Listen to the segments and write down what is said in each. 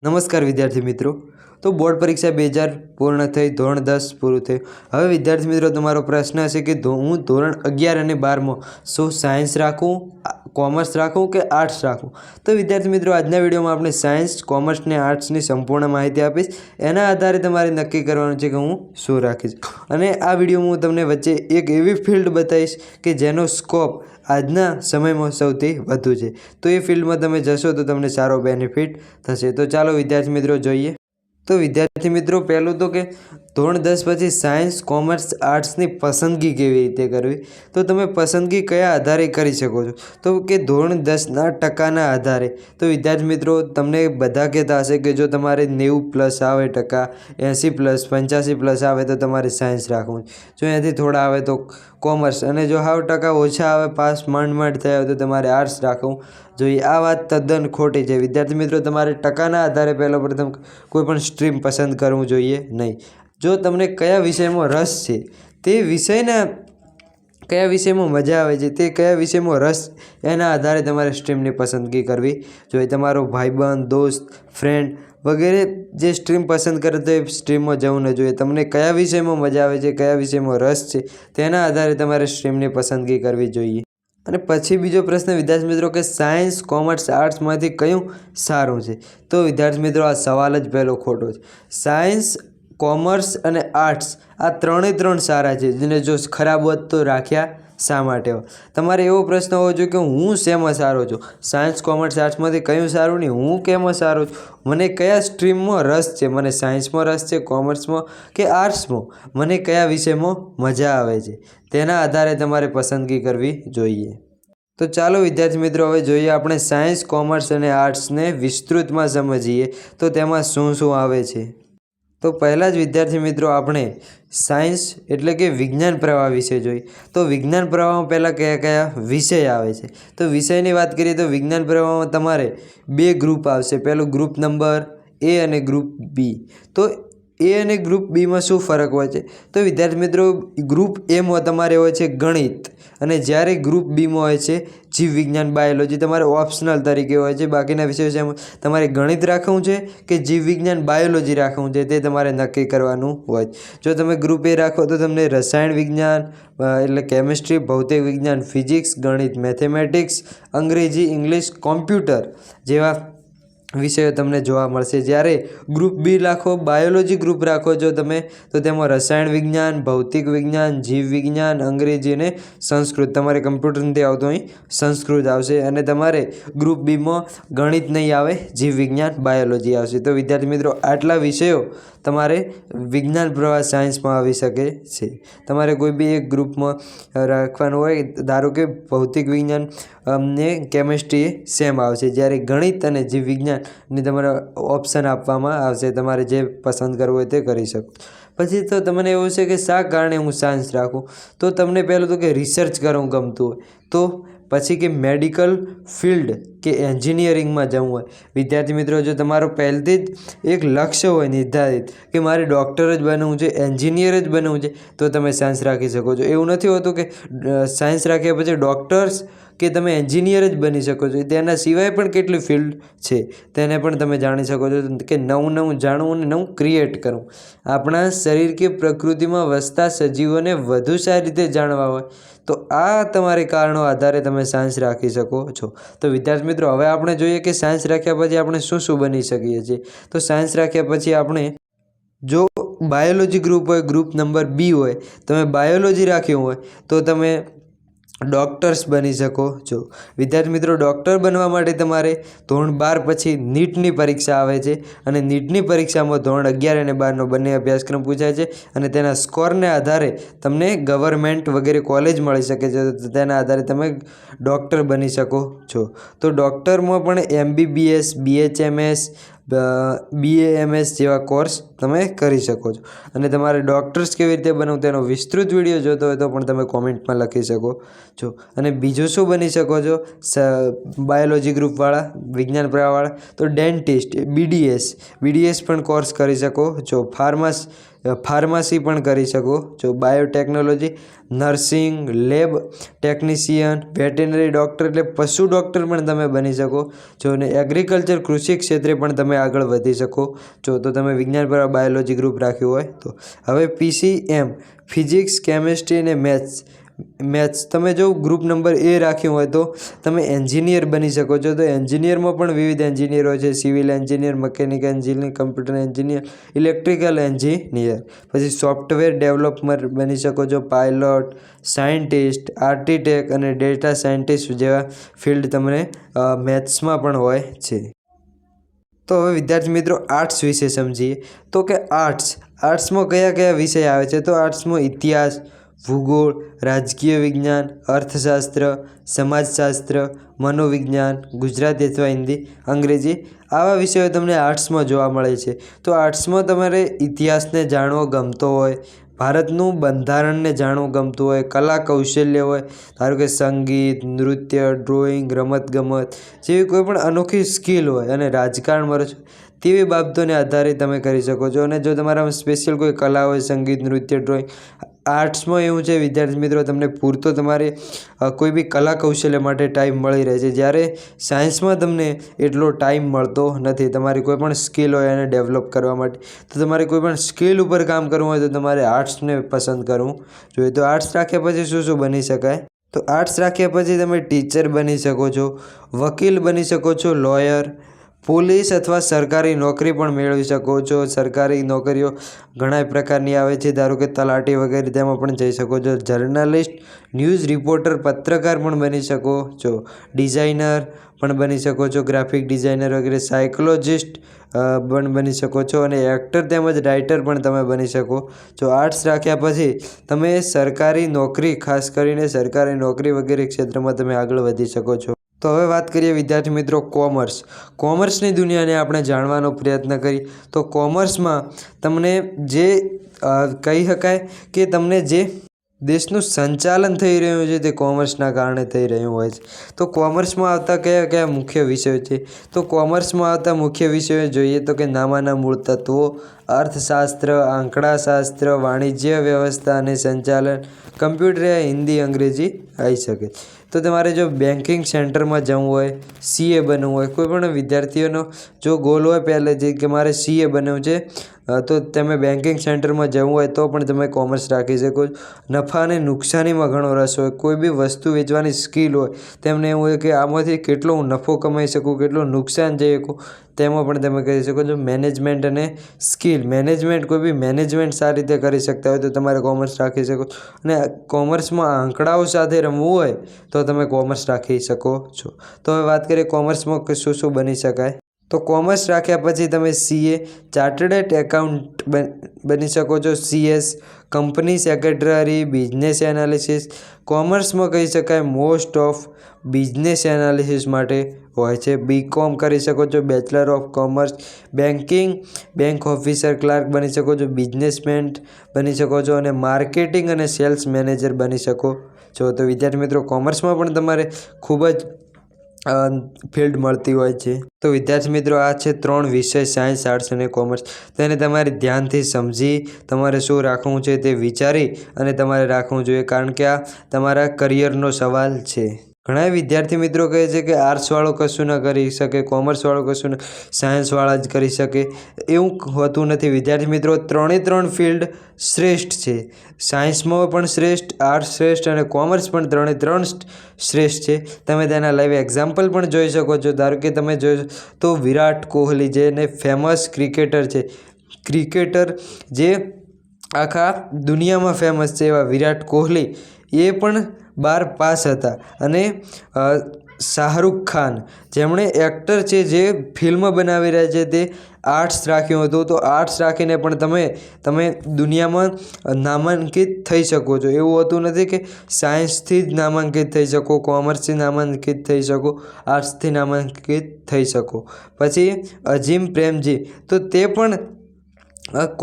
નમસ્કાર વિદ્યાર્થી મિત્રો। તો બોર્ડ પરીક્ષા 2000 પૂર્ણ થઈ, ધોરણ 10 પૂરું થયું। હવે વિદ્યાર્થી મિત્રો તમારો પ્રશ્ન હશે કે હું ધોરણ 11 અને 12માં શું સાયન્સ રાખું, કોમર્સ રાખું કે આર્ટ્સ રાખું? તો વિદ્યાર્થી મિત્રો આજના વિડીયોમાં આપણે સાયન્સ, કોમર્સ અને આર્ટ્સની સંપૂર્ણ માહિતી આપીશ। એના આધારે તમારે નક્કી કરવાનું છે કે હું શું રાખીશ। અને આ વિડીયોમાં હું તમને વચ્ચે એક એવી ફિલ્ડ બતાવીશ કે જેનો સ્કોપ આજના સમયમાં સૌથી વધુ છે। તો એ ફિલ્ડમાં તમે જશો તો તમને સારો બેનિફિટ થશે। તો ચાલો વિદ્યાર્થી મિત્રો જોઈએ। તો વિદ્યાર્થી મિત્રો પહેલું તો કે ધોરણ 10 પછી સાયન્સ, કોમર્સ, આર્ટ્સની પસંદગી કેવી રીતે કરવી? તો તમે પસંદગી કયા આધારે કરી શકો છો? તો કે ધોરણ 10ના ટકાના આધારે। તો વિદ્યાર્થી મિત્રો તમને બધા કહેતા હશે કે જો તમારે 90+ આવે ટકા, 80+, 85+ આવે તો તમારે સાયન્સ રાખવું, જો એનાથી થોડા આવે તો કોમર્સ, અને જો 90% ઓછા આવે, પાસ માંડ થયા હોય તો તમારે આર્ટ્સ રાખવું જોઈએ। આ વાત તદ્દન ખોટી છે વિદ્યાર્થી મિત્રો। તમારે ટકાના આધારે પહેલો પ્રથમ કોઈ પણ સ્ટ્રીમ પસંદ કરવું જોઈએ નહીં। જો તમને કયા વિષયમાં રસ છે, તે વિષયના કયા વિષયમાં મજા આવે છે, તે કયા વિષયમાં રસ, એના આધારે તમારે સ્ટ્રીમની પસંદગી કરવી જોઈએ। તમારો ભાઈબંધ, દોસ્ત, ફ્રેન્ડ વગેરે જે સ્ટ્રીમ પસંદ કરે તો એ સ્ટ્રીમમાં જવું ન જોઈએ। તમને કયા વિષયમાં મજા આવે છે, કયા વિષયમાં રસ છે, તેના આધારે તમારે સ્ટ્રીમની પસંદગી કરવી જોઈએ। અને પછી બીજો પ્રશ્ન વિદ્યાર્થી મિત્રો કે સાયન્સ, કોમર્સ, આર્ટ્સમાંથી કયું સારું છે? તો વિદ્યાર્થી મિત્રો આ સવાલ જ પહેલો ખોટો છે। સાયન્સ, કોમર્સ અને આર્ટ્સ આ ત્રણ સારા છે, જેને જો ખરાબ હોત તો રાખ્યા શા માટે હોય? તમારે એવો પ્રશ્ન હોવો જોઈએ કે હું શેમાં સારો છું? સાયન્સ, કોમર્સ, આર્ટ્સમાંથી કયું સારું નહીં, હું કેમાં સારો છું, મને કયા સ્ટ્રીમમાં રસ છે, મને સાયન્સમાં રસ છે, કોમર્સમાં કે આર્ટ્સમાં, મને કયા વિષયમાં મજા આવે છે, તેના આધારે તમારે પસંદગી કરવી જોઈએ। તો ચાલો વિદ્યાર્થી મિત્રો હવે જોઈએ આપણે સાયન્સ, કોમર્સ અને આર્ટ્સને વિસ્તૃતમાં સમજીએ તો તેમાં શું આવે છે। તો પહેલાં જ વિદ્યાર્થી મિત્રો આપણે સાયન્સ એટલે કે વિજ્ઞાન પ્રવાહ વિશે જોઈએ। તો વિજ્ઞાન પ્રવાહમાં પહેલાં કયા કયા વિષય આવે છે? તો વિષયની વાત કરીએ તો વિજ્ઞાન પ્રવાહમાં તમારે 2 ગ્રુપ આવશે। પહેલું ગ્રુપ નંબર A અને ગ્રુપ B। તો A અને ગ્રુપ બીમાં શું ફરક હોય છે? તો વિદ્યાર્થી મિત્રો ગ્રુપ એમાં તમારે હોય છે ગણિત, અને જ્યારે ગ્રુપ બીમાં હોય છે જીવ વિજ્ઞાન, બાયોલોજી, તમારે ઓપ્શનલ તરીકે હોય છે। બાકીના વિષયો છે તમારે ગણિત રાખવું છે કે જીવ વિજ્ઞાન, બાયોલોજી રાખવું છે તે તમારે નક્કી કરવાનું હોય। જો તમે ગ્રુપ એ રાખો તો તમને રસાયણ વિજ્ઞાન એટલે કેમિસ્ટ્રી, ભૌતિક વિજ્ઞાન, ફિઝિક્સ, ગણિત, મેથેમેટિક્સ, અંગ્રેજી, ઇંગ્લિશ, કોમ્પ્યુટર જેવા વિષયો તમને જોવા મળશે। જ્યારે ગ્રુપ બી રાખો, બાયોલોજી ગ્રુપ રાખો જો તમે, તો તેમાં રસાયણ વિજ્ઞાન, ભૌતિક વિજ્ઞાન, જીવ વિજ્ઞાન, અંગ્રેજી અને સંસ્કૃત, તમારે કમ્પ્યુટર નથી આવતો અહીં સંસ્કૃત આવશે, અને તમારે ગ્રુપ બીમાં ગણિત નહીં આવે, જીવ વિજ્ઞાન, બાયોલોજી આવશે। તો વિદ્યાર્થી મિત્રો આટલા વિષયો તમારે વિજ્ઞાન પ્રવાહ સાયન્સમાં આવી શકે છે। તમારે કોઈ બી એક ગ્રુપમાં રાખવાનું હોય, ધારો કે ભૌતિક વિજ્ઞાન ને કેમિસ્ટ્રી સેમ આવશે, જ્યારે ગણિત અને જીવ વિજ્ઞાનની તમારે ઓપ્શન આપવામાં આવશે, તમારે જે પસંદ કરવું હોય તે કરી શકો। પછી તો તમને એવું છે કે શા કારણે હું સાયન્સ રાખું? તો તમને પહેલું તો કે રિસર્ચ કરવું ગમતું હોય, તો પછી કે મેડિકલ ફિલ્ડ કે એન્જિનિયરિંગમાં જવું હોય। વિદ્યાર્થી મિત્રો જો તમારો પહેલથી જ એક લક્ષ્ય હોય નિર્ધારિત કે મારે ડૉક્ટર જ બનવું છે, એન્જિનિયર જ બનવું છે, તો તમે સાયન્સ રાખી શકો છો। એવું નથી હોતું કે સાયન્સ રાખ્યા પછી ડૉક્ટર્સ કે તમે એન્જિનિયર જ બની શકો છો, તેના સિવાય પણ કેટલી ફિલ્ડ છે તેને પણ તમે જાણી શકો છો કે નવું જાણવું અને નવું ક્રિએટ કરવું। આપણા શરીર કે પ્રકૃતિમાં વસતા સજીવોને વધુ સારી રીતે જાણવા હોય તો આ તમારે કારણો આધારે તમે સાયન્સ રાખી શકો છો। તો વિદ્યાર્થી મિત્રો હવે આપણે જોઈએ કે સાયન્સ રાખ્યા પછી આપણે શું બની શકીએ છીએ। તો સાયન્સ રાખ્યા પછી આપણે જો બાયોલોજી ગ્રુપ હોય, ગ્રુપ નંબર B હોય, તમે બાયોલોજી રાખ્યું હોય તો તમે ડૉક્ટર્સ બની શકો છો। વિદ્યાર્થી મિત્રો ડૉક્ટર બનવા માટે તમારે ધોરણ 12 પછી નીટની પરીક્ષા આવે છે, અને નીટની પરીક્ષામાં ધોરણ 11 અને 12નો બંને અભ્યાસક્રમ પૂછાય છે, અને તેના સ્કોરને આધારે તમને ગવર્મેન્ટ વગેરે કોલેજ મળી શકે છે, તો તેના આધારે તમે ડૉક્ટર બની શકો છો। તો ડૉક્ટરમાં પણ MBBS, BHMS, BAMS જેવા કોર્સ તમે કરી શકો છો, અને તમારે ડૉક્ટર્સ કેવી રીતે બનવું તેનો વિસ્તૃત વિડીયો જોતો હોય તો પણ તમે કોમેન્ટમાં લખી શકો છો। અને બીજું શું બની શકો છો બાયોલોજી ગ્રુપવાળા, વિજ્ઞાન પ્રવાહવાળા? તો ડેન્ટિસ્ટ, BDS પણ કોર્સ કરી શકો છો। ફાર્મસી પણ કરી શકો છો, biotechnology, nursing, lab technician, veterinary doctor એટલે પશુ ડૉક્ટર પણ તમે બની શકો છો, અને એગ્રીકલ્ચર કૃષિ ક્ષેત્રે પણ તમે આગળ વધી શકો છો. તો તમે વિજ્ઞાન પર બાયોલોજી ગ્રુપ રાખ્યું હોય તો. હવે PCM ફિઝિક્સ, કેમેસ્ટ્રી અને મેથ્સ તમે જો ગ્રુપ નંબર A રાખ્યું હોય તો તમે એન્જિનિયર બની શકો છો. તો એન્જિનિયરમાં પણ વિવિધ એન્જિનિયરો છે, civil engineer, mechanical engineer, computer engineer, electrical engineer. પછી સોફ્ટવેર ડેવલપર બની શકો છો, પાયલોટ, સાયન્ટિસ્ટ, આર્કિટેક્ટ અને ડેટા સાયન્ટિસ્ટ જેવા ફિલ્ડ તમને મેથ્સમાં પણ હોય છે. તો હવે વિદ્યાર્થી મિત્રો આર્ટ્સ વિશે સમજીએ. તો કે આર્ટ્સમાં કયા કયા વિષય આવે છે? તો આર્ટ્સમાં ઇતિહાસ, ભૂગોળ, રાજકીય વિજ્ઞાન, અર્થશાસ્ત્ર, સમાજશાસ્ત્ર, મનોવિજ્ઞાન, ગુજરાતી અથવા હિન્દી, અંગ્રેજી આવા વિષયો તમને આર્ટ્સમાં જોવા મળે છે. તો આર્ટ્સમાં તમારે ઇતિહાસને જાણવો ગમતો હોય, ભારતનું બંધારણને જાણવું ગમતું હોય, કલા કૌશલ્ય હોય, ધારો કે સંગીત, નૃત્ય, ડ્રોઈંગ, રમતગમત જેવી કોઈ પણ અનોખી સ્કિલ હોય અને રાજકારણમાં રસ તેવી બાબતોને આધારે તમે કરી શકો છો. અને જો તમારામાં સ્પેશિયલ કોઈ કલા હોય, સંગીત, નૃત્ય, ડ્રોઈંગ, આર્ટ્સમાં એવું છે વિદ્યાર્થી મિત્રો તમને પૂરતો તમારે કોઈ બી કલા કૌશલ્ય માટે ટાઈમ મળી રહે છે, જ્યારે સાયન્સમાં તમને એટલો ટાઈમ મળતો નથી. તમારી કોઈ પણ સ્કિલ હોય એને ડેવલપ કરવા માટે, તો તમારે કોઈ પણ સ્કિલ ઉપર કામ કરવું હોય તો તમારે આર્ટ્સને પસંદ કરવું જોઈએ. તો આર્ટ્સ રાખ્યા પછી શું શું બની શકાય? તો આર્ટ્સ રાખ્યા પછી તમે ટીચર બની શકો છો, વકીલ બની શકો છો, લોયર, પોલીસ અથવા સરકારી નોકરી પણ મેળવી શકો છો. સરકારી નોકરીઓ ઘણા પ્રકારની આવે છે, ધારો કે તલાટી વગેરે તેમાં પણ જઈ શકો છો. જર્નલિસ્ટ, ન્યૂઝ રિપોર્ટર, પત્રકાર પણ બની શકો છો, ડિઝાઇનર પણ બની શકો છો, ગ્રાફિક ડિઝાઇનર વગેરે, સાયકોલોજિસ્ટ પણ બની શકો છો, અને એક્ટર તેમજ રાઇટર પણ તમે બની શકો છો. આર્ટ્સ રાખ્યા પછી તમે સરકારી નોકરી, ખાસ કરીને સરકારી નોકરી વગેરે ક્ષેત્રમાં તમે આગળ વધી શકો છો. તો હવે વાત કરીએ વિદ્યાર્થી મિત્રો કોમર્સની દુનિયાને આપણે જાણવાનો પ્રયત્ન કરીએ. તો કોમર્સમાં તમને જે કહી શકાય કે તમને જે દેશનું સંચાલન થઈ રહ્યું છે તે કોમર્સના કારણે થઈ રહ્યું હોય છે. તો કોમર્સમાં આવતા કયા કયા મુખ્ય વિષયો છે? તો કોમર્સમાં આવતા મુખ્ય વિષયો જોઈએ તો કે નામાના મૂળ તત્વો, અર્થશાસ્ત્ર, આંકડાશાસ્ત્ર, વાણિજ્ય વ્યવસ્થા અને સંચાલન, કમ્પ્યુટર, હિન્દી, અંગ્રેજી આવી શકે. તો તમારે જો બેન્કિંગ સેન્ટરમાં જવું હોય, CA બનવું હોય, કોઈ પણ વિદ્યાર્થીઓનો જો ગોલ હોય પહેલેથી કે મારે CA બનવું છે, તો તમે બેન્કિંગ સેન્ટરમાં જવું હોય તો પણ તમે કોમર્સ રાખી શકો. નફા અને નુકસાનીમાં ઘણો રસ હોય, કોઈ બી વસ્તુ વેચવાની સ્કિલ હોય, તેમને એવું હોય કે આમાંથી કેટલો નફો કમાઈ શકું, કેટલું નુકસાન જઈ શકું, તેમાં પણ તમે કરી શકો છો. મેનેજમેન્ટ અને સ્કિલ, કોઈ બી મેનેજમેન્ટ સારી રીતે કરી શકતા હોય તો તમારે કોમર્સ રાખી શકો. અને કોમર્સમાં આંકડાઓ સાથે રમવું હોય તો તમે કોમર્સ રાખી શકો છો. તો હવે વાત કરીએ કોમર્સમાં શું શું બની શકાય. તો કોમર્સ રાખ્યા પછી તમે CA ચાર્ટર્ડ એકાઉન્ટ બની શકો છો, CS company secretary, business analysis. કોમર્સમાં કહી શકાય મોસ્ટ ઓફ બિઝનેસ એનાલિસિસ માટે હોય છે. BCom કરી શકો છો, bachelor of commerce. Bank officer, clerk બની શકો છો, બિઝનેસમેન બની શકો છો, અને માર્કેટિંગ અને સેલ્સ મેનેજર બની શકો છો. તો વિદ્યાર્થી મિત્રો કોમર્સમાં પણ તમારે ખૂબ જ ફિલ્ડ મળતી હોય છે. તો વિદ્યાર્થી મિત્રો આ છે 3 વિષય, સાયન્સ, આર્ટ્સ અને કોમર્સ. તેને તમારે ધ્યાનથી સમજી તમારે શું રાખવું છે તે વિચારી અને તમારે રાખવું જોઈએ, કારણ કે આ તમારા કરિયરનો સવાલ છે. ઘણા વિદ્યાર્થી મિત્રો કહે છે કે આર્ટ્સવાળો કશું ન કરી શકે, કોમર્સવાળો કશું ન, સાયન્સવાળા જ કરી શકે. એવું હોતું નથી વિદ્યાર્થી મિત્રો. 3 ફિલ્ડ શ્રેષ્ઠ છે. સાયન્સમાં પણ શ્રેષ્ઠ, આર્ટ્સ શ્રેષ્ઠ અને કોમર્સ પણ 3 શ્રેષ્ઠ છે. તમે તેના લાઈવ એક્ઝામ્પલ પણ જોઈ શકો છો. ધારો કે તમે જોઈ તો વિરાટ કોહલી જેને ફેમસ ક્રિકેટર જે આખા દુનિયામાં ફેમસ છે એવા વિરાટ કોહલી એ પણ 12 પાસ હતા. અને શાહરૂખ ખાન જેમણે એક્ટર છે જે ફિલ્મ બનાવી રહ્યા છે તે આર્ટ્સ રાખ્યું હતું. તો આર્ટ્સ રાખીને પણ તમે દુનિયામાં નામાંકિત થઈ શકો છો. એવું હોતું નથી કે સાયન્સથી જ નામાંકિત થઈ શકો, કોમર્સથી નામાંકિત થઈ શકો, આર્ટ્સથી નામાંકિત થઈ શકો. પછી અઝીમ પ્રેમજી, તો તે પણ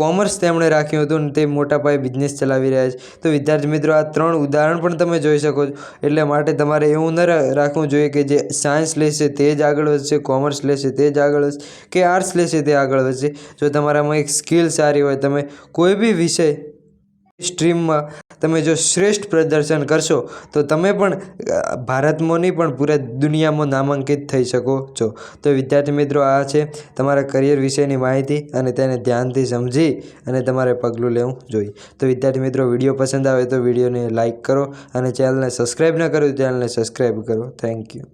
કોમર્સ તેમણે રાખ્યું હતું અને તે મોટા પાયે બિઝનેસ ચલાવી રહ્યા છે. તો વિદ્યાર્થી મિત્રો, આ 3 ઉદાહરણ પણ તમે જોઈ શકો છો. એટલે માટે તમારે એવું ન રાખવું જોઈએ કે જે સાયન્સ લેશે તે જ આગળ વધશે, કોમર્સ લેશે તે જ આગળ વધશે, કે આર્ટ્સ લેશે તે આગળ વધશે. જો તમારામાં એક સ્કિલ સારી હોય, તમે કોઈ બી વિષય સ્ટ્રીમમાં તમે જો શ્રેષ્ઠ પ્રદર્શન કરશો તો તમે પણ ભારતમાં નહીં પણ પૂરા દુનિયામાં નામાંકિત થઈ શકો છો. તો વિદ્યાર્થી મિત્રો, આ છે તમારા કરિયર વિશેની માહિતી અને તેને ધ્યાનથી સમજી અને તમારે પગલું લેવું જોઈએ. તો વિદ્યાર્થી મિત્રો, વિડીયો પસંદ આવે તો વિડીયોને લાઇક કરો અને ચેનલને સબસ્ક્રાઈબ ન કરો તો ચેનલને સબસ્ક્રાઈબ કરો. Thank you.